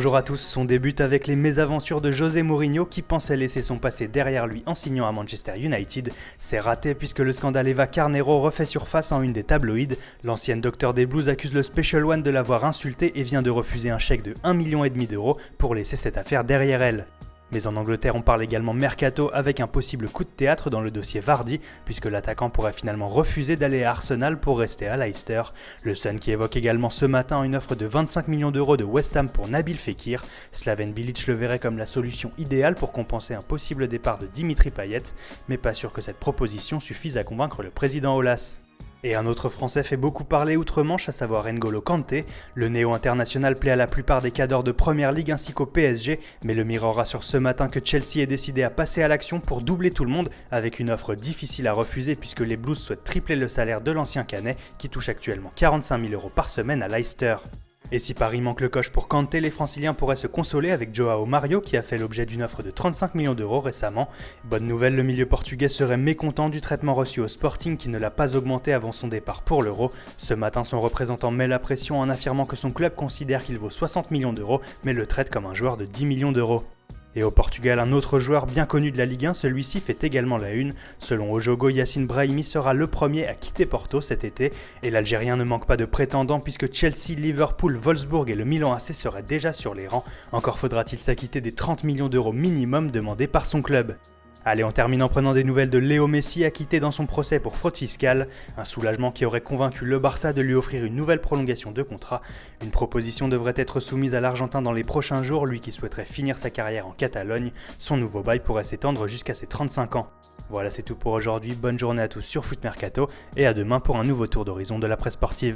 Bonjour à tous, on débute avec les mésaventures de José Mourinho qui pensait laisser son passé derrière lui en signant à Manchester United. C'est raté puisque le scandale Eva Carneiro refait surface en une des tabloïds. L'ancienne docteur des Blues accuse le Special One de l'avoir insulté et vient de refuser un chèque de 1,5 million d'euros pour laisser cette affaire derrière elle. Mais en Angleterre, on parle également mercato avec un possible coup de théâtre dans le dossier Vardy, puisque l'attaquant pourrait finalement refuser d'aller à Arsenal pour rester à Leicester. Le Sun qui évoque également ce matin une offre de 25 millions d'euros de West Ham pour Nabil Fekir. Slaven Bilic le verrait comme la solution idéale pour compenser un possible départ de Dimitri Payet, mais pas sûr que cette proposition suffise à convaincre le président Aulas. Et un autre Français fait beaucoup parler outre-Manche, à savoir N'Golo Kanté. Le néo-international plaît à la plupart des cadors de Première Ligue ainsi qu'au PSG, mais le Mirror rassure ce matin que Chelsea est décidé à passer à l'action pour doubler tout le monde, avec une offre difficile à refuser puisque les Blues souhaitent tripler le salaire de l'ancien Canet, qui touche actuellement 45 000 € par semaine à Leicester. Et si Paris manque le coche pour Kanté, les Franciliens pourraient se consoler avec Joao Mario qui a fait l'objet d'une offre de 35 millions d'euros récemment. Bonne nouvelle, le milieu portugais serait mécontent du traitement reçu au Sporting qui ne l'a pas augmenté avant son départ pour l'Euro. Ce matin, son représentant met la pression en affirmant que son club considère qu'il vaut 60 millions d'euros mais le traite comme un joueur de 10 millions d'euros. Et au Portugal, un autre joueur bien connu de la Ligue 1, celui-ci fait également la une. Selon Ojogo, Yacine Brahimi sera le premier à quitter Porto cet été. Et l'Algérien ne manque pas de prétendants puisque Chelsea, Liverpool, Wolfsburg et le Milan AC seraient déjà sur les rangs. Encore faudra-t-il s'acquitter des 30 millions d'euros minimum demandés par son club. Allez, on termine en prenant des nouvelles de Léo Messi acquitté dans son procès pour fraude fiscale, un soulagement qui aurait convaincu le Barça de lui offrir une nouvelle prolongation de contrat. Une proposition devrait être soumise à l'Argentin dans les prochains jours, lui qui souhaiterait finir sa carrière en Catalogne. Son nouveau bail pourrait s'étendre jusqu'à ses 35 ans. Voilà, c'est tout pour aujourd'hui, bonne journée à tous sur Foot Mercato et à demain pour un nouveau tour d'horizon de la presse sportive.